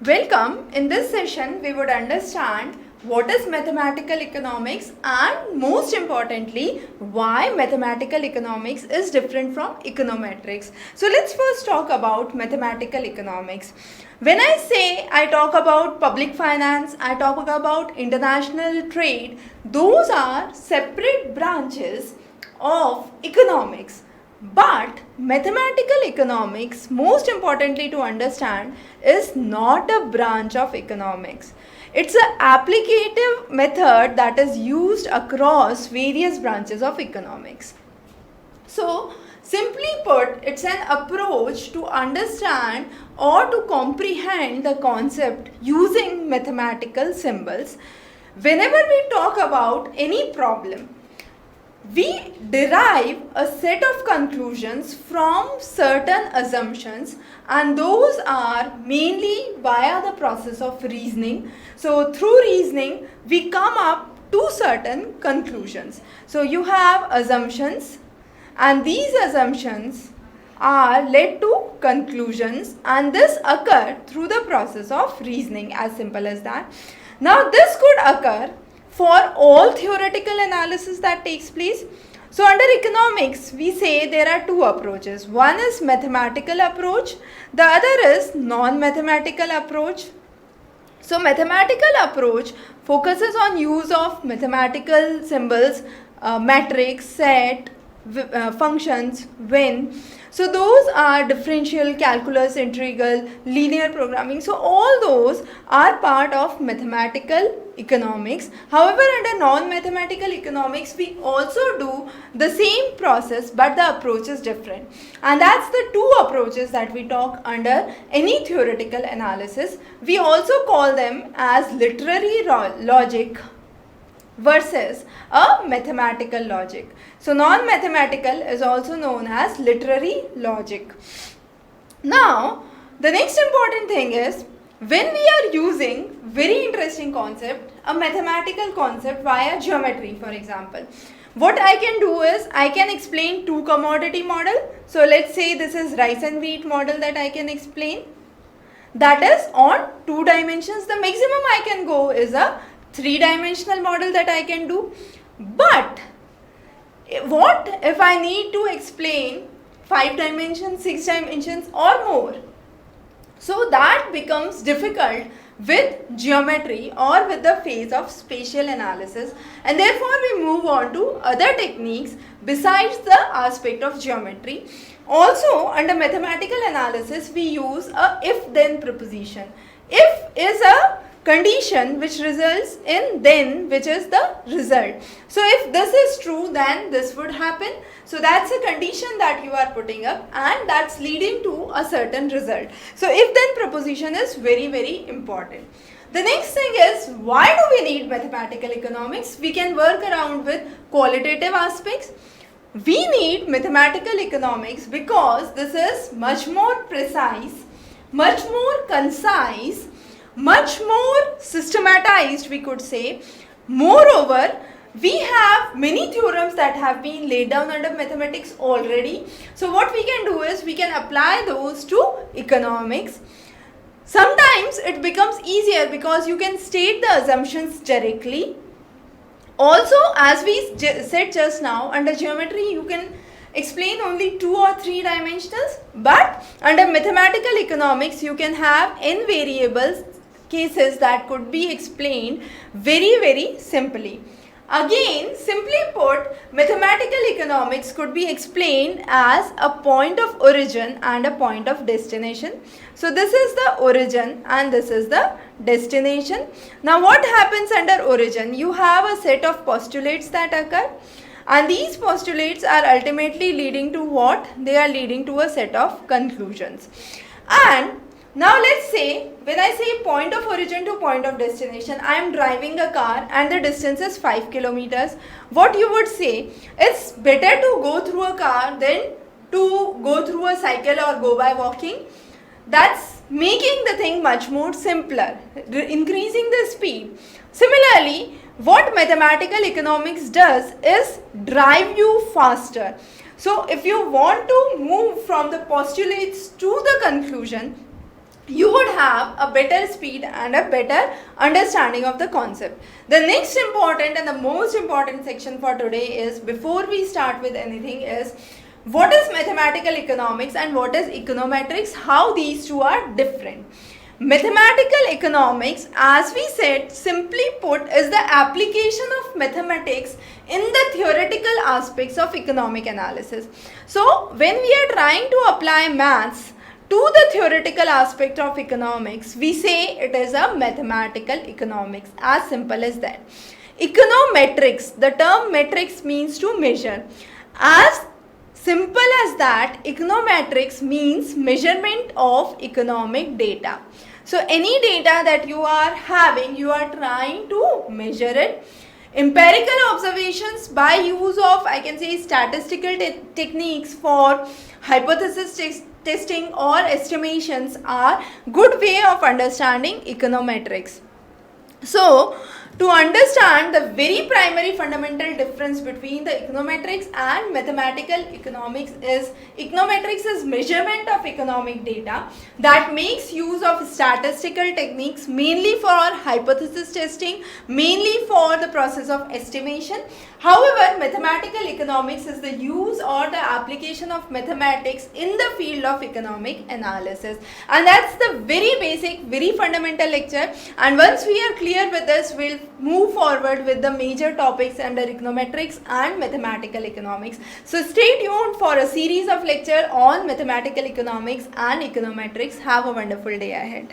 Welcome. In this session, we would understand what is mathematical economics and most importantly, why mathematical economics is different from econometrics. So let's first talk about mathematical economics. When I talk about public finance, I talk about international trade, those are separate branches of economics. But mathematical economics, most importantly to understand, is not a branch of economics. It's an applicative method that is used across various branches of economics. So, simply put, it's an approach to understand or to comprehend the concept using mathematical symbols. Whenever we talk about any problem, we derive a set of conclusions from certain assumptions, and those are mainly via the process of reasoning. So through reasoning we come up to certain conclusions. So you have assumptions, and these assumptions are led to conclusions, and this occur through the process of reasoning, as simple as that. Now this could occur for all theoretical analysis that takes place. So under economics, we say there are two approaches. One is mathematical approach, the other is non-mathematical approach. So mathematical approach focuses on use of mathematical symbols, matrix, set, functions, when. So those are differential, calculus, integral, linear programming. So all those are part of mathematical economics. However, under non-mathematical economics, we also do the same process, but the approach is different. And that's the two approaches that we talk under any theoretical analysis. We also call them as literary logic versus a mathematical logic. So non-mathematical is also known as literary logic. Now, the next important thing is, when we are using very interesting concept, a mathematical concept via geometry, for example, what I can do is I can explain two commodity model. So let's say this is rice and wheat model that I can explain. That is on two dimensions. The maximum I can go is a three-dimensional model that I can do. But what if I need to explain 5 dimensions, 6 dimensions or more? So that becomes difficult with geometry or with the phase of spatial analysis, and therefore we move on to other techniques besides the aspect of geometry. Also under mathematical analysis we use a if-then proposition. If is a condition which results in then, which is the result. So if this is true, then this would happen. So that's a condition that you are putting up, and that's leading to a certain result. So if then proposition is very, very important. The next thing is, why do we need mathematical economics? We can work around with qualitative aspects. We need mathematical economics because this is much more precise, much more concise, much more systematized, we could say. Moreover, we have many theorems that have been laid down under mathematics already. So what we can do is we can apply those to economics. Sometimes it becomes easier because you can state the assumptions directly. Also, as we said just now, under geometry you can explain only 2 or 3 dimensionals, but under mathematical economics you can have n variables cases that could be explained very, very simply. Again, simply put, mathematical economics could be explained as a point of origin and a point of destination. So this is the origin and this is the destination. Now what happens under origin? You have a set of postulates that occur, and these postulates are ultimately leading to what? They are leading to a set of conclusions. And now let's say, when I say point of origin to point of destination, I am driving a car and the distance is 5 kilometers. What you would say, it's better to go through a car than to go through a cycle or go by walking. That's making the thing much more simpler, increasing the speed. Similarly, what mathematical economics does is drive you faster. So if you want to move from the postulates to the conclusion, you would have a better speed and a better understanding of the concept. The next important and the most important section for today is, before we start with anything, is what is mathematical economics and what is econometrics, how these two are different. Mathematical economics, as we said, simply put, is the application of mathematics in the theoretical aspects of economic analysis. So when we are trying to apply maths to the theoretical aspect of economics, we say it is a mathematical economics, as simple as that. Econometrics, the term metrics means to measure. As simple as that, econometrics means measurement of economic data. So any data that you are having, you are trying to measure it. Empirical observations by use of, I can say, statistical techniques for hypothesis testing or estimations are good way of understanding econometrics. So, to understand the very primary fundamental difference between the econometrics and mathematical economics is, econometrics is measurement of economic data that makes use of statistical techniques mainly for hypothesis testing, mainly for the process of estimation. However, mathematical economics is the use or the application of mathematics in the field of economic analysis. And that's the very basic, very fundamental lecture. And once we are clear with this, we'll move forward with the major topics under econometrics and mathematical economics. So stay tuned for a series of lecture on mathematical economics and econometrics. Have a wonderful day ahead.